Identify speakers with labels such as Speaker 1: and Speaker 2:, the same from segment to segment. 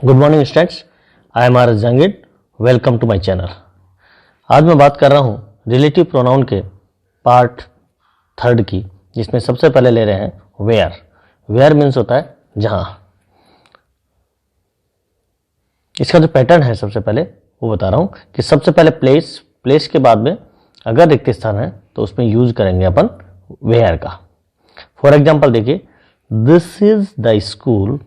Speaker 1: Good morning students, I am R Jangid. Welcome to my channel. आज मैं बात कर रहा हूँ रिलेटिव प्रोनाउन के पार्ट थर्ड की, जिसमें सबसे पहले ले रहे हैं वेयर। वेयर मीन्स होता है जहाँ। इसका जो पैटर्न है सबसे पहले वो बता रहा हूँ कि सबसे पहले प्लेस के बाद में अगर रिक्त स्थान है तो उसमें यूज करेंगे अपन वेयर का। फॉर एग्जाम्पल देखिए, this is the school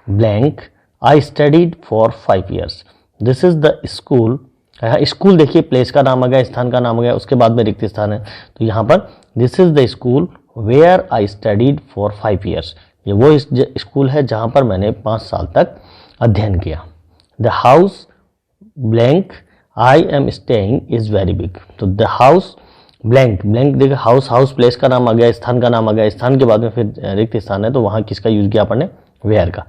Speaker 1: blank I studied for 5 years। This is the school. School देखिए प्लेस का नाम आ गया, स्थान का नाम आ गया, उसके बाद में रिक्त स्थान है, तो यहाँ पर this is the school where I studied for 5 years। ये वो स्कूल है जहाँ पर मैंने 5 साल तक अध्ययन किया। The house blank I am staying is very big. तो द हाउस ब्लैंक देखिए, हाउस प्लेस का नाम आ गया, स्थान का नाम आ गया, स्थान के बाद में फिर रिक्त स्थान है, तो वहाँ किसका यूज किया अपन ने? वेयर का।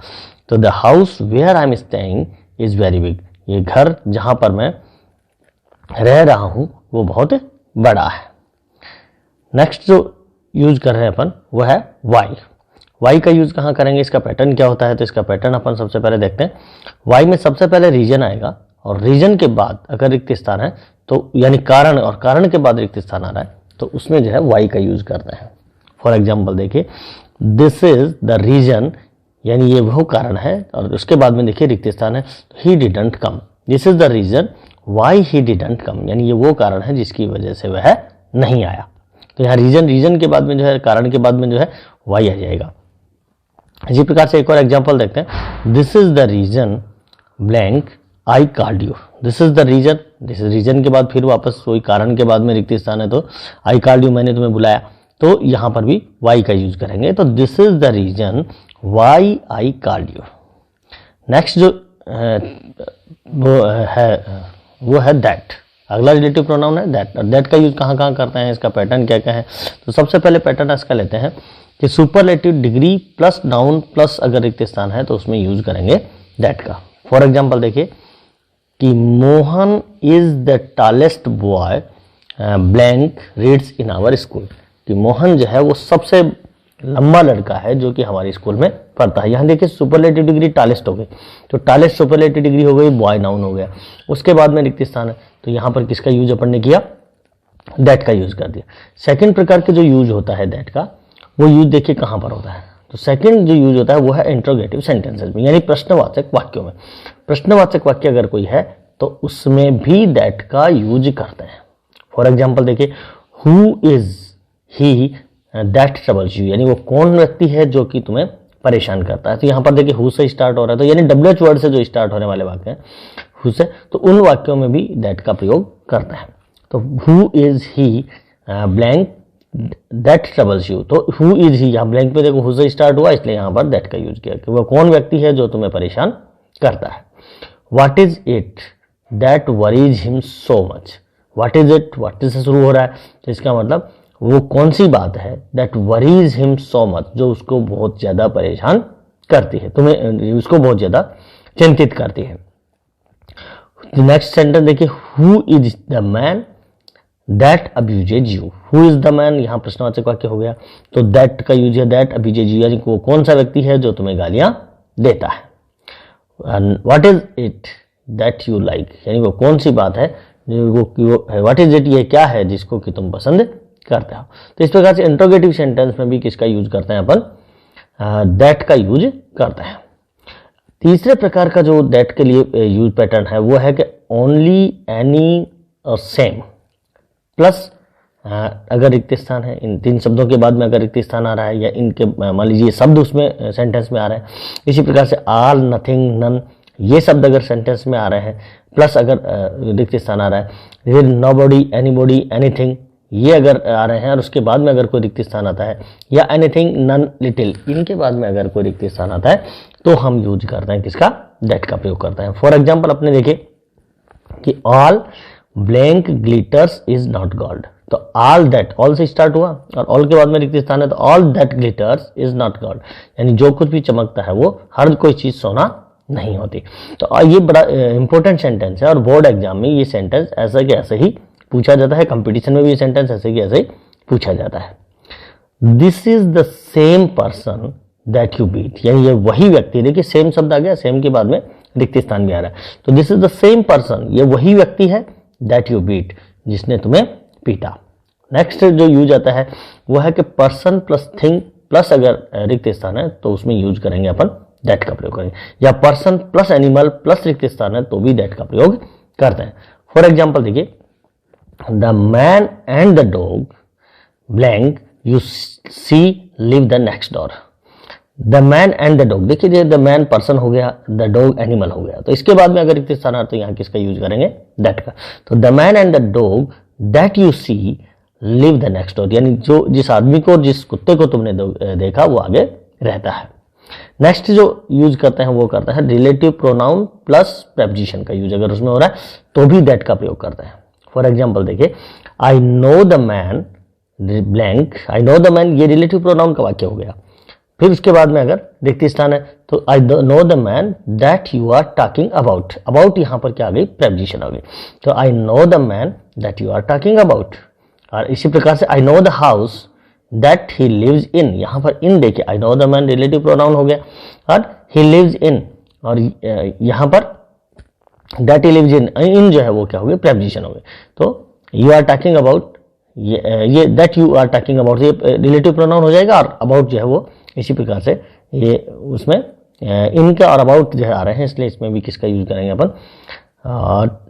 Speaker 1: तो the house where I am staying is very big. ये घर जहां पर मैं रह रहा हूं वो बहुत बड़ा है। नेक्स्ट जो यूज कर रहे हैं अपन वो है वाई। वाई का यूज कहां करेंगे, इसका पैटर्न क्या होता है? तो इसका पैटर्न अपन सबसे पहले देखते हैं। वाई में सबसे पहले रीजन आएगा और रीजन के बाद अगर रिक्त स्थान है तो यानी कारण, और कारण के बाद रिक्त स्थान आ रहा है तो उसमें जो है वाई का यूज करते हैं। फॉर एग्जाम्पल देखिए, दिस इज द रीजन, यानी ये वो कारण है, और उसके बाद में देखिए रिक्त स्थान है, he didn't come. This is the reason why he didn't come, यानी ये वो कारण है जिसकी वजह से वह नहीं आया। तो यहाँ रीजन के बाद में जो है, कारण के बाद में जो है वाई आ जाएगा। इसी प्रकार से एक और एग्जांपल देखते हैं। This is the reason blank I called you. This is the reason, reason के बाद फिर वापस वही कारण के बाद में रिक्त स्थान है, तो आई कॉल्ड यू, मैंने तुम्हें बुलाया, तो यहाँ पर भी वाई का यूज करेंगे। तो this is the reason why I called you. Next जो वो है दैट। अगला रिलेटिव प्रोनाउन है दैट। और दैट का यूज कहाँ कहाँ करते हैं, इसका पैटर्न क्या क्या है? तो सबसे पहले पैटर्न इसका लेते हैं कि superlative degree plus noun plus अगर रिक्त स्थान है तो उसमें यूज करेंगे दैट का। फॉर एग्जाम्पल देखिए कि Mohan is the tallest boy blank reads in our school. कि मोहन जो है वो सबसे लंबा लड़का है जो कि हमारे स्कूल में पढ़ता है। यहाँ देखिए सुपरलेटिव डिग्री टॉलेस्ट हो गई, तो टॉलेस्ट सुपरलेटिव डिग्री हो गई, बॉय नाउन हो गया। उसके बाद में रिक्त स्थान है, तो यहाँ पर किसका यूज अपन ने किया? दैट का यूज कर दिया। सेकंड प्रकार के जो यूज होता है दैट का, वो यूज देखिए कहाँ पर होता है? तो सेकंड जो यूज होता है वो है इंट्रोगेटिव सेंटेंसेस में, यानी प्रश्नवाचक वाक्यों में। प्रश्नवाचक वाक्य अगर कोई है तो उसमें भी दैट का यूज करते हैं। फॉर एग्जाम्पल देखिए, who is he that troubles you, यानी वो कौन व्यक्ति है जो कि तुम्हें परेशान करता है। तो यहाँ पर देखिए हु से स्टार्ट हो रहा है, तो यानी डब्ल्यूएच वर्ड से जो स्टार्ट होने वाले वाक्य हैं हु से, तो उन वाक्यों में भी दैट का प्रयोग करते हैं। तो who is he blank that troubles you. तो हु इज ही, यहाँ ब्लैंक पे देखो हु से स्टार्ट हुआ, इसलिए यहाँ पर दैट का यूज किया कि वो कौन व्यक्ति है जो तुम्हें परेशान करता है। What is it that worries him so much. What is it, what is से शुरू हो रहा है, तो इसका मतलब वो कौन सी बात है that worries him so much, जो उसको बहुत ज्यादा परेशान करती है, तुम्हें उसको बहुत ज्यादा चिंतित करती है। नेक्स्ट सेंटेंस देखिए, who is the man that abuses you. Who is the man, यहाँ प्रश्नवाचक वाक्य हो गया, तो दैट का यूज है, दैट अब्यूजेज यू, यानी वो कौन सा व्यक्ति है जो तुम्हें गालियां देता है। What is it that you like, यानी वो कौन सी बात है व्हाट इज इट, ये क्या है जिसको कि तुम पसंद करते हो। तो इस प्रकार से इंट्रोगेटिव सेंटेंस में भी किसका यूज करते हैं अपन? दैट का यूज करते हैं। तीसरे प्रकार का जो दैट के लिए यूज पैटर्न है वो है कि ओनली, एनी और सेम प्लस अगर रिक्त स्थान है, इन 3 शब्दों के बाद में अगर रिक्त स्थान आ रहा है या इनके मान लीजिए शब्द उसमें सेंटेंस में आ रहे हैं। इसी प्रकार से ऑल, नथिंग, नन, ये शब्द अगर सेंटेंस में आ रहे हैं प्लस अगर रिक्त स्थान आ रहा है, नोबडी, एनीबॉडी, एनीथिंग, ये अगर आ रहे हैं और उसके बाद में अगर कोई रिक्त स्थान आता है, या एनीथिंग, नन, लिटिल, इनके बाद में अगर कोई रिक्त स्थान आता है तो हम यूज करते हैं किसका? दैट का प्रयोग करते हैं। फॉर एग्जाम्पल अपने देखे कि all blank glitters is not gold. तो ऑल दैट, ऑल से स्टार्ट हुआ और ऑल के बाद में रिक्त स्थान है, तो all that glitters is not gold, यानी जो कुछ भी चमकता है वो हर कोई चीज सोना नहीं होती। तो ये बड़ा इंपॉर्टेंट सेंटेंस है और बोर्ड एग्जाम में ये सेंटेंस ऐसा कि ऐसे ही पूछा जाता है। कंपटीशन में भी ये सेंटेंस ऐसे कि ऐसे ही पूछा जाता है। This is the same person that you beat, यानी ये वही व्यक्ति, देखिए सेम शब्द आ गया, सेम के बाद में रिक्त स्थान भी आ रहा है। तो this is the same person, ये वही व्यक्ति है दैट यू बीट, जिसने तुम्हें पीटा। नेक्स्ट जो यूज आता है वो है कि पर्सन प्लस थिंग प्लस अगर रिक्त स्थान है तो उसमें यूज करेंगे अपन दैट का प्रयोग करेंगे, या पर्सन प्लस एनिमल प्लस रिक्त स्थान है तो भी दैट का प्रयोग करते हैं। फॉर एग्जाम्पल देखिए, the man and the dog blank you see live the next door. The man and the dog, देखिए द मैन पर्सन हो गया, द डॉग एनिमल हो गया, तो इसके बाद में अगर रिक्त स्थान है तो यहाँ किसका यूज करेंगे, दैट का। तो the man and the dog that you see live the next door, यानी जो जिस आदमी को और जिस कुत्ते को तुमने देखा वो आगे रहता है। नेक्स्ट जो यूज करते हैं वो करता है रिलेटिव प्रोनाउन प्लस प्रेपोजिशन का यूज, अगर उसमें हो रहा है तो भी दैट का प्रयोग करते हैं। फॉर एग्जाम्पल देखिए, I know the man blank, I know the man, ये रिलेटिव प्रोनाउन का वाक्य हो गया। फिर उसके बाद में अगर रिक्त स्थान है तो I know the man that you are talking about, about यहाँ पर क्या आ गई, प्रेपोजिशन आ गई। तो I know the man that you are talking about. और इसी प्रकार से I know the house that he lives in, यहाँ पर इन देखिए, I know the man relative pronoun हो गया और ही लिव्स इन, और यहाँ पर दैट ही लिव्स इन जो है वो क्या हो गया, प्रेपोजिशन हो गया। तो यू आर टॉकिंग अबाउट, ये that you are talking about ये रिलेटिव प्रोनाउन हो जाएगा, और अबाउट जो है वो इसी प्रकार से ये उसमें इनका और अबाउट जो है आ रहे हैं, इसलिए इसमें भी किसका यूज करेंगे अपन,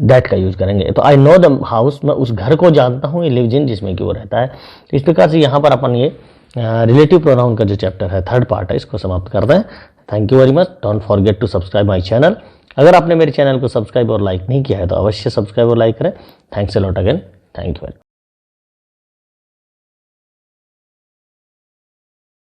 Speaker 1: दैट का यूज करेंगे। तो आई नो द हाउस, मैं उस घर को जानता हूँ, ये लिव्स इन जिसमें कि वो रहता है। तो इस प्रकार से यहाँ पर अपन ये रिलेटिव प्रोनाउन का जो चैप्टर है, थर्ड पार्ट है, इसको समाप्त करते हैं। Thank you very much, don't forget to subscribe my channel. अगर आपने मेरे चैनल को सब्सक्राइब और लाइक नहीं किया है तो अवश्य सब्सक्राइब और लाइक करें। Thanks a lot again, thank you.